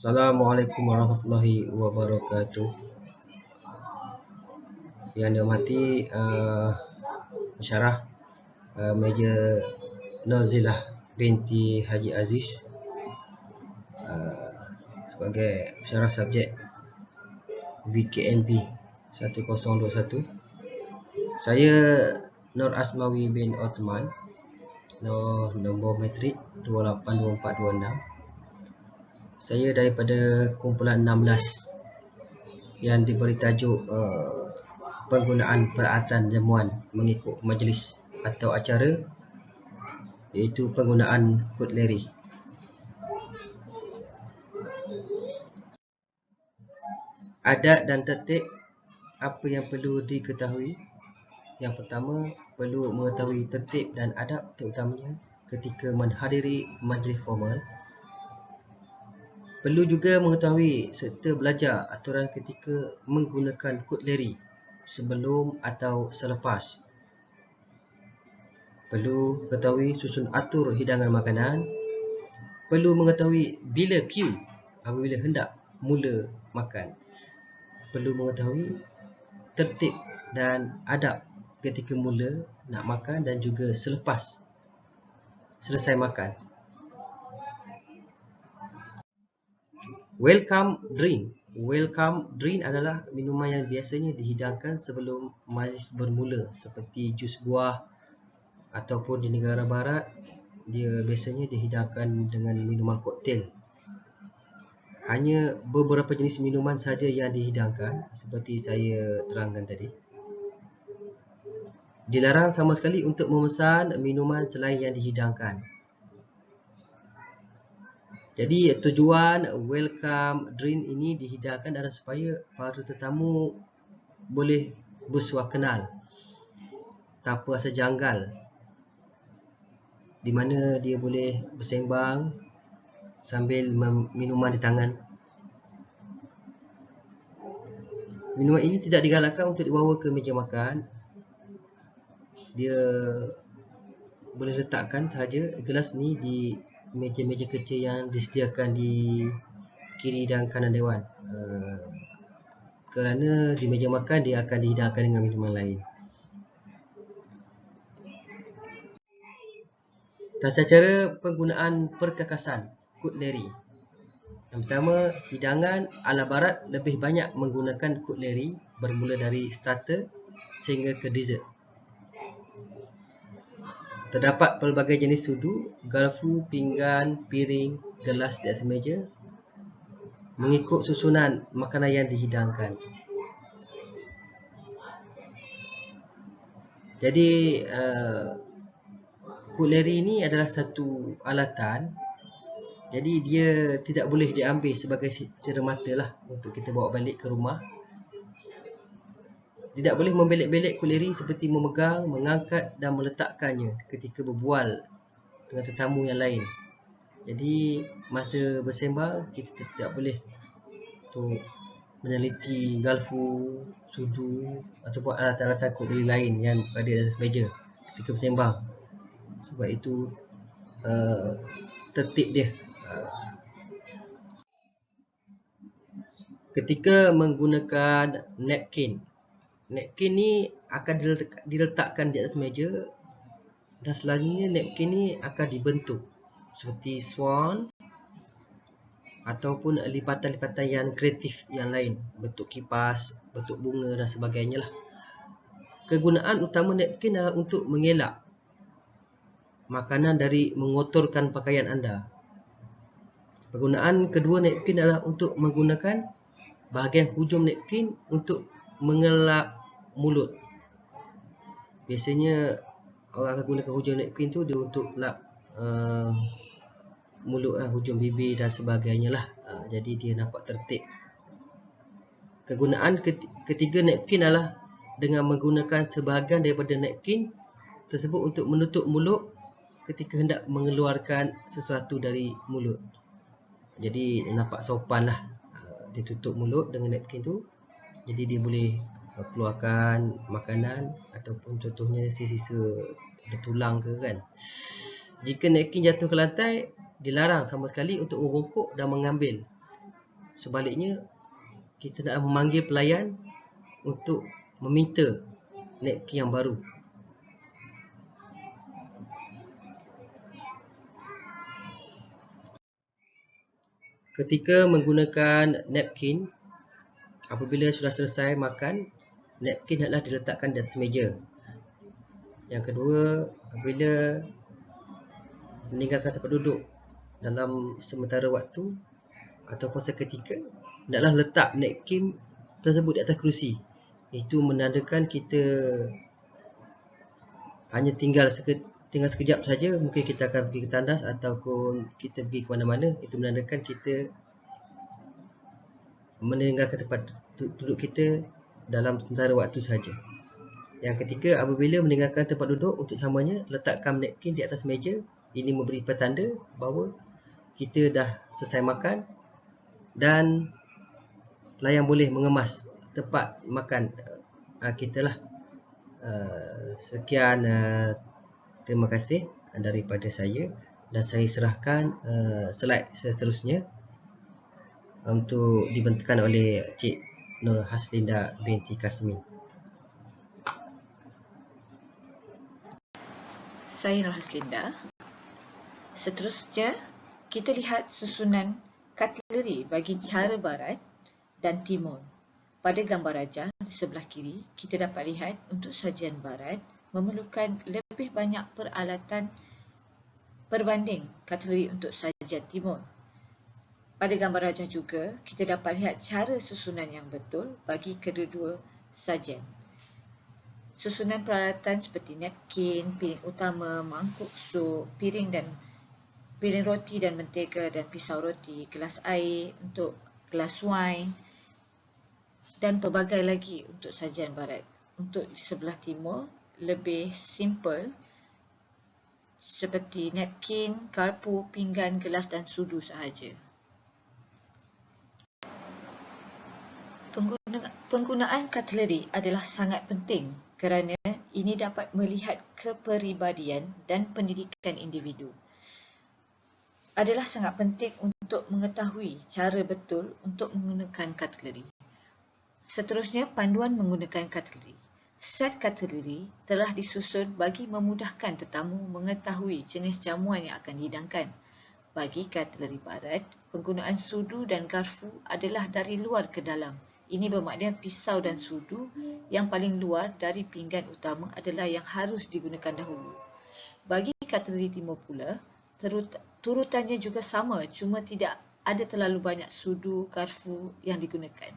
Assalamualaikum warahmatullahi wabarakatuh. Yang dihormati pensyarah Major Nozilah binti Haji Aziz sebagai pensyarah subjek VKMP 1021. Saya Nur Asmawi bin Othman, nombor matrik 282426. Saya daripada kumpulan 16 yang diberi tajuk penggunaan peralatan jamuan mengikut majlis atau acara, iaitu penggunaan cutlery. Adat dan tertib apa yang perlu diketahui. Yang pertama, perlu mengetahui tertib dan adab terutamanya ketika menghadiri majlis formal. Perlu juga mengetahui serta belajar aturan ketika menggunakan cutlery sebelum atau selepas. Perlu ketahui susun atur hidangan makanan. Perlu mengetahui bila cue apabila hendak mula makan. Perlu mengetahui tertib dan adab ketika mula nak makan dan juga selepas selesai makan. Welcome drink adalah minuman yang biasanya dihidangkan sebelum majlis bermula, seperti jus buah, ataupun di negara barat dia biasanya dihidangkan dengan minuman koktail. Hanya beberapa jenis minuman saja yang dihidangkan seperti saya terangkan tadi. Dilarang sama sekali untuk memesan minuman selain yang dihidangkan. Jadi tujuan welcome drink ini dihidangkan adalah supaya para tetamu boleh bersuah kenal tanpa rasa janggal, di mana dia boleh bersembang sambil minuman di tangan. Minuman ini tidak digalakkan untuk dibawa ke meja makan. Dia boleh letakkan sahaja gelas ni di meja-meja kecil yang disediakan di kiri dan kanan dewan, kerana di meja makan dia akan dihidangkan dengan minuman lain. Tata cara penggunaan perkakasan cutlery. Yang pertama, hidangan ala barat lebih banyak menggunakan cutlery, bermula dari starter sehingga ke dessert. Terdapat pelbagai jenis sudu, garpu, pinggan, piring, gelas di atas meja mengikut susunan makanan yang dihidangkan. Jadi cutlery ini adalah satu alatan. Jadi dia tidak boleh diambil sebagai cermata lah untuk kita bawa balik ke rumah. Tidak boleh membelek-belek cutlery seperti memegang, mengangkat dan meletakkannya ketika berbual dengan tetamu yang lain. Jadi masa bersembang kita tidak boleh untuk meneliti garpu, sudu ataupun alatan-alatan cutlery lain yang berada di atas meja ketika bersembang. Sebab itu tertib dia. Ketika menggunakan napkin ni akan diletakkan di atas meja, dan selanjutnya napkin ni akan dibentuk seperti swan ataupun lipatan-lipatan yang kreatif yang lain, bentuk kipas, bentuk bunga dan sebagainya lah. Kegunaan utama napkin adalah untuk mengelak makanan dari mengotorkan pakaian anda. Penggunaan kedua napkin adalah untuk menggunakan bahagian hujung napkin untuk mengelap mulut. Biasanya orang akan gunakan hujung napkin tu dia untuk lap mulut, hujung bibir dan sebagainya lah. Jadi dia nampak tertib. Kegunaan ketiga napkin adalah dengan menggunakan sebahagian daripada napkin tersebut untuk menutup mulut ketika hendak mengeluarkan sesuatu dari mulut. Jadi nampak sopan lah. Dia tutup mulut dengan napkin tu, jadi dia boleh keluarkan makanan ataupun contohnya sisa-sisa tulang ke kan. Jika napkin jatuh ke lantai, dilarang sama sekali untuk merokok dan mengambil sebaliknya kita nak memanggil pelayan untuk meminta napkin yang baru. Ketika menggunakan napkin, apabila sudah selesai makan, napkin hendaklah diletakkan di atas meja. Yang kedua, apabila meninggalkan tempat duduk dalam sementara waktu ataupun seketika, hendaklah letak napkin tersebut di atas kerusi. Itu menandakan kita hanya tinggal sekejap saja, mungkin kita akan pergi ke tandas ataupun kita pergi ke mana-mana. Itu menandakan kita meninggalkan tempat duduk kita dalam sementara waktu saja. Yang ketiga, apabila meninggalkan tempat duduk untuk selamanya, letakkan napkin di atas meja. Ini memberi petanda bahawa kita dah selesai makan dan pelayan boleh mengemas tempat makan kita lah. Sekian, terima kasih daripada saya, dan saya serahkan slide seterusnya untuk dibentangkan oleh Cik Nur Haslinda binti Kasmin. Saya Nur Haslinda. Seterusnya, kita lihat susunan cutlery bagi cara barat dan timur. Pada gambar rajah di sebelah kiri, kita dapat lihat untuk sajian barat memerlukan lebih banyak peralatan berbanding cutlery untuk sajian timur. Pada gambar rajah juga, kita dapat lihat cara susunan yang betul bagi kedua-dua sajian. Susunan peralatan seperti napkin, piring utama, mangkuk sup, piring roti dan mentega dan pisau roti, gelas air untuk gelas wine dan pelbagai lagi untuk sajian barat. Untuk di sebelah timur, lebih simple seperti napkin, garpu, pinggan, gelas dan sudu sahaja. Penggunaan cutlery adalah sangat penting kerana ini dapat melihat kepribadian dan pendidikan individu. Adalah sangat penting untuk mengetahui cara betul untuk menggunakan cutlery. Seterusnya, panduan menggunakan cutlery. Set cutlery telah disusun bagi memudahkan tetamu mengetahui jenis jamuan yang akan dihidangkan. Bagi cutlery barat, penggunaan sudu dan garfu adalah dari luar ke dalam. Ini bermakna pisau dan sudu yang paling luar dari pinggan utama adalah yang harus digunakan dahulu. Bagi cutlery timur pula, turutannya juga sama, cuma tidak ada terlalu banyak sudu, garfu yang digunakan.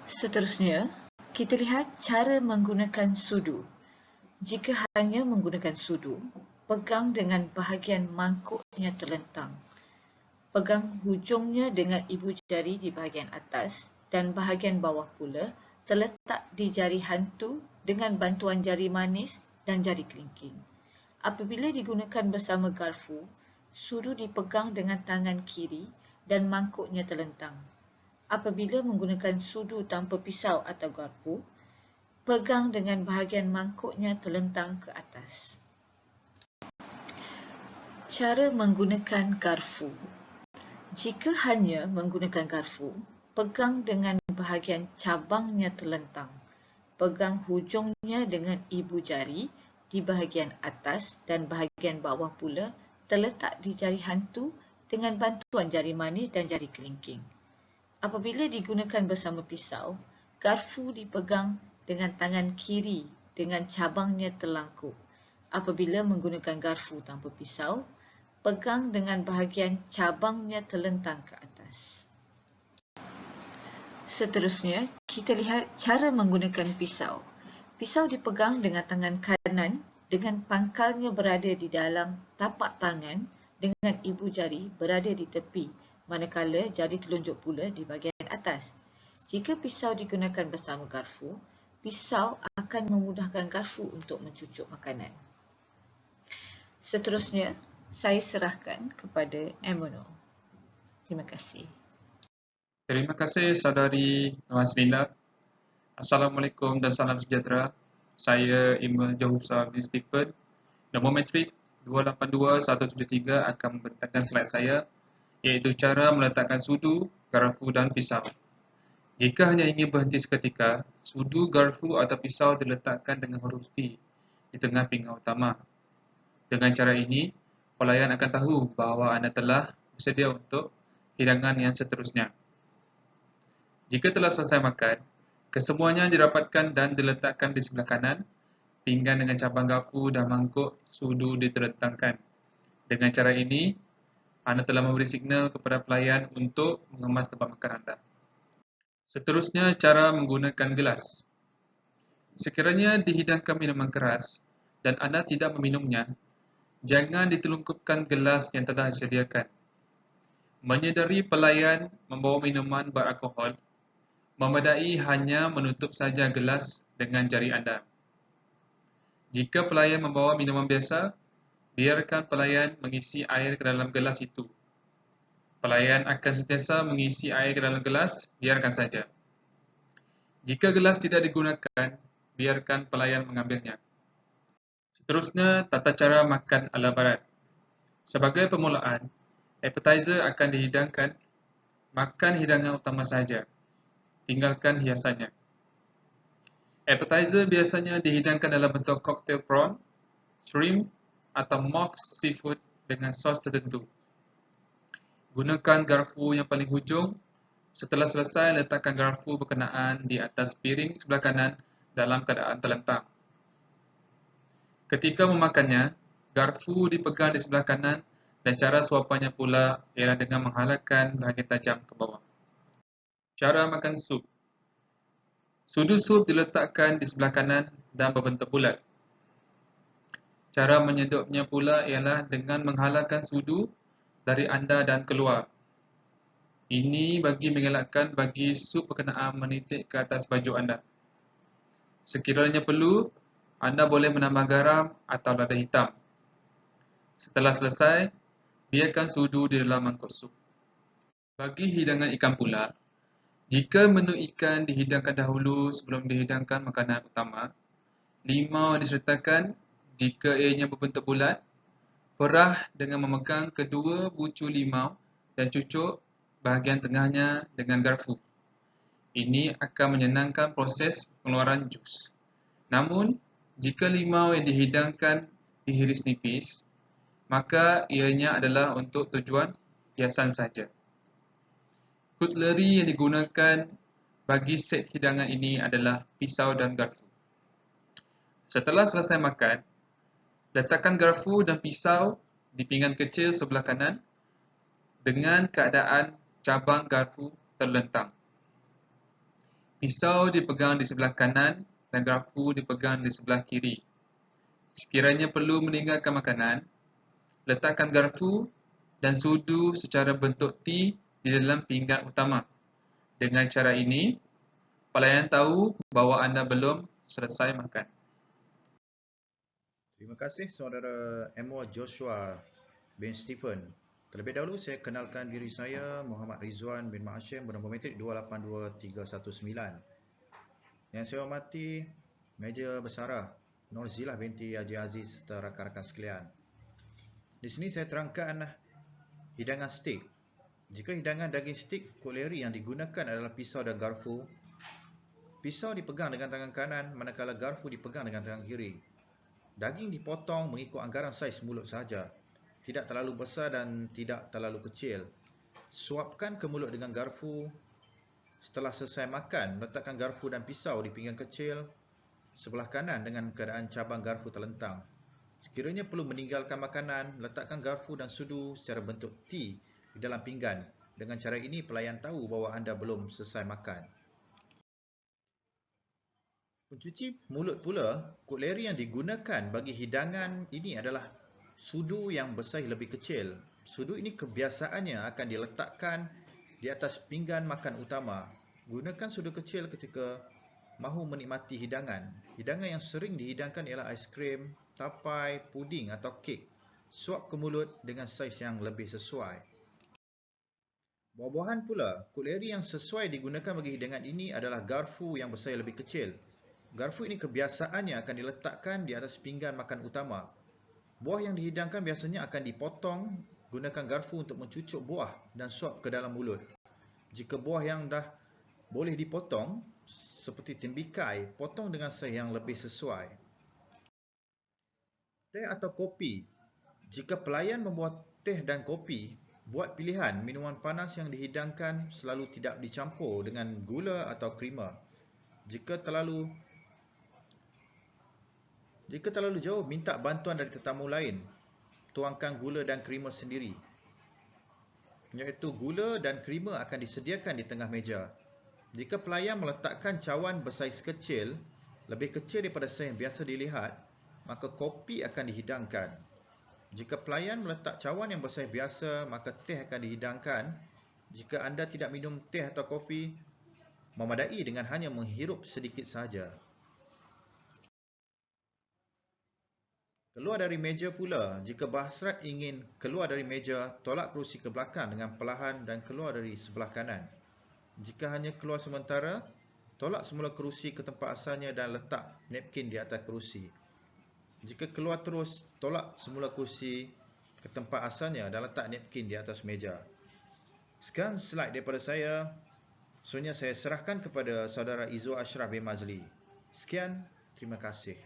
Seterusnya, kita lihat cara menggunakan sudu. Jika hanya menggunakan sudu, pegang dengan bahagian mangkuknya terlentang. Pegang hujungnya dengan ibu jari di bahagian atas dan bahagian bawah pula terletak di jari hantu dengan bantuan jari manis dan jari kelingking. Apabila digunakan bersama garfu, sudu dipegang dengan tangan kiri dan mangkuknya terlentang. Apabila menggunakan sudu tanpa pisau atau garpu, pegang dengan bahagian mangkuknya terlentang ke atas. Cara menggunakan garfu. Jika hanya menggunakan garfu, pegang dengan bahagian cabangnya terlentang. Pegang hujungnya dengan ibu jari di bahagian atas dan bahagian bawah pula terletak di jari hantu dengan bantuan jari manis dan jari kelingking. Apabila digunakan bersama pisau, garfu dipegang dengan tangan kiri dengan cabangnya terlangkup. Apabila menggunakan garfu tanpa pisau, pegang dengan bahagian cabangnya terlentang ke atas. Seterusnya, kita lihat cara menggunakan pisau. Pisau dipegang dengan tangan kanan dengan pangkalnya berada di dalam tapak tangan dengan ibu jari berada di tepi, manakala jari telunjuk pula di bahagian atas. Jika pisau digunakan bersama garfu, pisau akan memudahkan garfu untuk mencucuk makanan. Seterusnya, saya serahkan kepada Emono. Terima kasih. Terima kasih saudari Nur Haslinda. Assalamualaikum dan salam sejahtera. Saya Imam Jahusa bin Stephen. Nombor metrik 282173 akan membentangkan slide saya iaitu cara meletakkan sudu, garpu dan pisau. Jika hanya ingin berhenti seketika, sudu, garpu atau pisau diletakkan dengan huruf T di tengah pinggan utama. Dengan cara ini, pelayan akan tahu bahawa anda telah bersedia untuk hidangan yang seterusnya. Jika telah selesai makan, kesemuanya dirapatkan dan diletakkan di sebelah kanan. Pinggan dengan cabang garpu dan mangkuk sudu diterentangkan. Dengan cara ini, anda telah memberi signal kepada pelayan untuk mengemas tempat makan anda. Seterusnya, cara menggunakan gelas. Sekiranya dihidangkan minuman keras dan anda tidak meminumnya, jangan ditelungkupkan gelas yang telah disediakan. Menyedari pelayan membawa minuman beralkohol, memadai hanya menutup saja gelas dengan jari anda. Jika pelayan membawa minuman biasa, biarkan pelayan mengisi air ke dalam gelas itu. Pelayan akan sentiasa mengisi air ke dalam gelas, biarkan saja. Jika gelas tidak digunakan, biarkan pelayan mengambilnya. Seterusnya, tata cara makan ala barat. Sebagai permulaan, appetizer akan dihidangkan. Makan hidangan utama saja. Tinggalkan hiasannya. Appetizer biasanya dihidangkan dalam bentuk cocktail prawn, shrimp, atau mock seafood dengan sos tertentu. Gunakan garpu yang paling hujung. Setelah selesai, letakkan garpu berkenaan di atas piring sebelah kanan dalam keadaan terlentang. Ketika memakannya, garpu dipegang di sebelah kanan dan cara suapannya pula ialah dengan menghalalkan bahagian tajam ke bawah. Cara makan sup. Sudu sup diletakkan di sebelah kanan dan berbentuk bulat. Cara menyedupnya pula ialah dengan menghalalkan sudu dari anda dan keluar. Ini bagi mengelakkan bagi sup berkenaan menitik ke atas baju anda. Sekiranya perlu, anda boleh menambah garam atau lada hitam. Setelah selesai, biarkan sudu di dalam mangkuk sup. Bagi hidangan ikan pula, jika menu ikan dihidangkan dahulu sebelum dihidangkan makanan utama, limau disertakan jika ianya berbentuk bulat, perah dengan memegang kedua bucu limau dan cucuk bahagian tengahnya dengan garpu. Ini akan menyenangkan proses pengeluaran jus. Namun, jika limau yang dihidangkan dihiris nipis, maka ianya adalah untuk tujuan hiasan saja. Cutlery yang digunakan bagi set hidangan ini adalah pisau dan garpu. Setelah selesai makan, letakkan garpu dan pisau di pinggan kecil sebelah kanan dengan keadaan cabang garpu terlentang. Pisau dipegang di sebelah kanan dan garpu dipegang di sebelah kiri. Sekiranya perlu meninggalkan makanan, letakkan garpu dan sudu secara bentuk T di dalam pinggan utama. Dengan cara ini, pelayan tahu bahawa anda belum selesai makan. Terima kasih saudara Emo Joshua bin Stephen. Terlebih dahulu saya kenalkan diri saya Muhammad Rizwan bin Ma'asyim bernombor metrik 282319. Yang saya hormati Meja Bersarah Norzilah binti Haji Aziz serta rakan-rakan sekalian. Di sini saya terangkan hidangan steak. Jika hidangan daging steak cutlery yang digunakan adalah pisau dan garpu, pisau dipegang dengan tangan kanan manakala garpu dipegang dengan tangan kiri. Daging dipotong mengikut anggaran saiz mulut sahaja. Tidak terlalu besar dan tidak terlalu kecil. Suapkan ke mulut dengan garpu. Setelah selesai makan, letakkan garpu dan pisau di pinggan kecil sebelah kanan dengan keadaan cabang garpu terlentang. Sekiranya perlu meninggalkan makanan, letakkan garpu dan sudu secara bentuk T di dalam pinggan. Dengan cara ini, pelayan tahu bahawa anda belum selesai makan. Pencuci mulut pula, cutlery yang digunakan bagi hidangan ini adalah sudu yang bersaiz lebih kecil. Sudu ini kebiasaannya akan diletakkan di atas pinggan makan utama. Gunakan sudu kecil ketika mahu menikmati hidangan. Hidangan yang sering dihidangkan ialah aiskrim, tapai, puding atau kek. Suap ke mulut dengan saiz yang lebih sesuai. Buah-buahan pula, cutlery yang sesuai digunakan bagi hidangan ini adalah garpu yang bersaiz lebih kecil. Garpu ini kebiasaannya akan diletakkan di atas pinggan makan utama. Buah yang dihidangkan biasanya akan dipotong gunakan garfu untuk mencucuk buah dan suap ke dalam mulut. Jika buah yang dah boleh dipotong, seperti tembikai, potong dengan saiz yang lebih sesuai. Teh atau kopi. Jika pelayan membuat teh dan kopi, buat pilihan minuman panas yang dihidangkan selalu tidak dicampur dengan gula atau krima. Jika terlalu jauh, minta bantuan dari tetamu lain. Tuangkan gula dan krima sendiri. Iaitu gula dan krima akan disediakan di tengah meja. Jika pelayan meletakkan cawan bersaiz kecil, lebih kecil daripada saiz yang biasa dilihat, maka kopi akan dihidangkan. Jika pelayan meletak cawan yang bersaiz biasa, maka teh akan dihidangkan. Jika anda tidak minum teh atau kopi, memadai dengan hanya menghirup sedikit sahaja. Keluar dari meja pula. Jika berhasrat ingin keluar dari meja, tolak kerusi ke belakang dengan perlahan dan keluar dari sebelah kanan. Jika hanya keluar sementara, tolak semula kerusi ke tempat asalnya dan letak napkin di atas kerusi. Jika keluar terus, tolak semula kerusi ke tempat asalnya dan letak napkin di atas meja. Sekian slide daripada saya. Seterusnya saya serahkan kepada saudara Izul Ashraf bin Mazli. Sekian, terima kasih.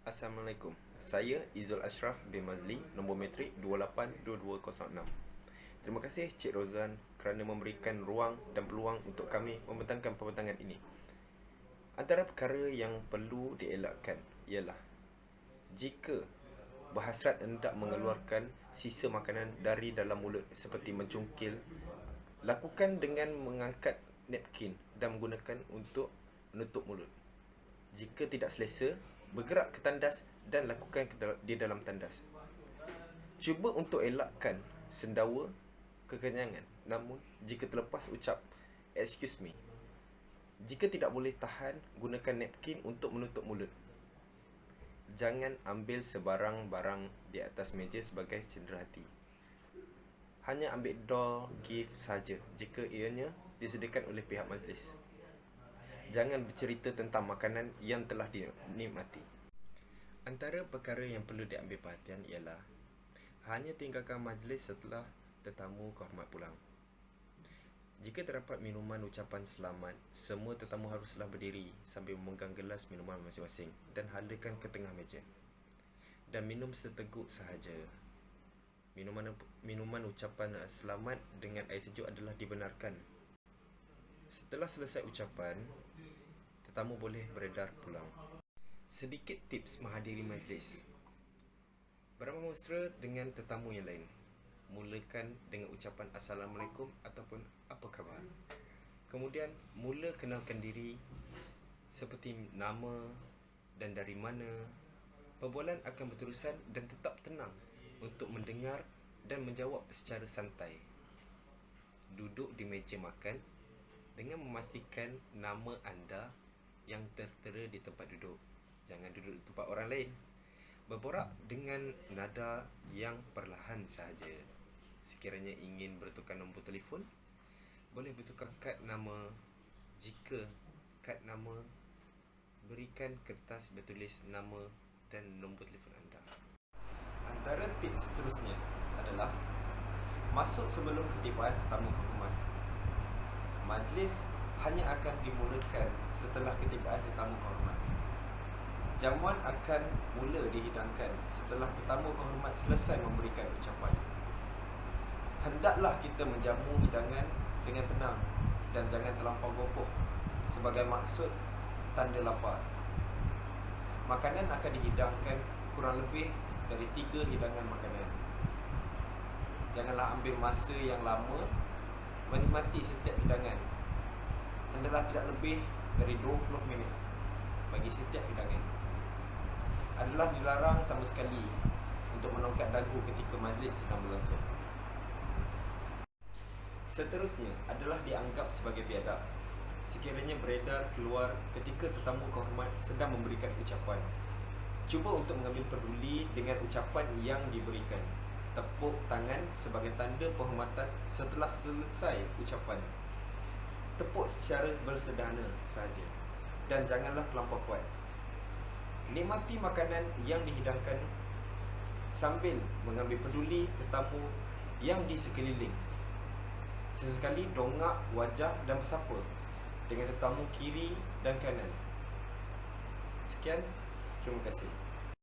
Assalamualaikum. Saya Izul Ashraf bin Mazli, nombor matrik 282206. Terima kasih Cik Rozan kerana memberikan ruang dan peluang untuk kami membentangkan pembentangan ini. Antara perkara yang perlu dielakkan ialah jika berhasrat hendak mengeluarkan sisa makanan dari dalam mulut seperti mencungkil, lakukan dengan mengangkat napkin dan menggunakan untuk menutup mulut. Jika tidak selesa, bergerak ke tandas dan lakukan di dalam tandas. Cuba untuk elakkan sendawa kekenyangan. Namun, jika terlepas ucap excuse me. Jika tidak boleh tahan, gunakan napkin untuk menutup mulut. Jangan ambil sebarang barang di atas meja sebagai cenderahati. Hanya ambil doll, gift saja jika ianya disediakan oleh pihak majlis. Jangan bercerita tentang makanan yang telah dinikmati. Antara perkara yang perlu diambil perhatian ialah hanya tinggalkan majlis setelah tetamu kehormat pulang. Jika terdapat minuman ucapan selamat, semua tetamu haruslah berdiri sambil memegang gelas minuman masing-masing dan halakan ke tengah meja. Dan minum seteguk sahaja. Minuman ucapan selamat dengan air sejuk adalah dibenarkan. Setelah selesai ucapan, tetamu boleh beredar pulang. Sedikit tips menghadiri majlis. Beramal mesra dengan tetamu yang lain. Mulakan dengan ucapan Assalamualaikum ataupun apa khabar. Kemudian mula kenalkan diri seperti nama dan dari mana. Perbualan akan berterusan dan tetap tenang untuk mendengar dan menjawab secara santai. Duduk di meja makan dengan memastikan nama anda yang tertera di tempat duduk. Jangan duduk di tempat orang lain. Berborak dengan nada yang perlahan sahaja. Sekiranya ingin bertukar nombor telefon, boleh bertukar kad nama. Jika kad nama, berikan kertas bertulis nama dan nombor telefon anda. Antara tips seterusnya adalah masuk sebelum ketibaan tetamu kehormat. Majlis hanya akan dimulakan setelah ketibaan tetamu kehormat. Jamuan akan mula dihidangkan setelah tetamu kehormat selesai memberikan ucapan. Hendaklah kita menjamu hidangan dengan tenang dan jangan terlampau gopoh sebagai maksud tanda lapar. Makanan akan dihidangkan kurang lebih dari 3 hidangan makanan. Janganlah ambil masa yang lama menikmati setiap hidangan. Hendaklah tidak lebih dari 20 minit bagi setiap hidangan. Adalah dilarang sama sekali untuk menongkat dagu ketika majlis sedang berlangsung. Seterusnya adalah dianggap sebagai biadab sekiranya beredar keluar ketika tetamu kehormat sedang memberikan ucapan. Cuba untuk mengambil peduli dengan ucapan yang diberikan. Tepuk tangan sebagai tanda penghormatan setelah selesai ucapan. Tepuk secara bersederhana sahaja dan janganlah terlampau kuat. Nikmati makanan yang dihidangkan sambil mengambil peduli tetamu yang di sekeliling. Sesekali dongak wajah dan bersapa dengan tetamu kiri dan kanan. Sekian, terima kasih.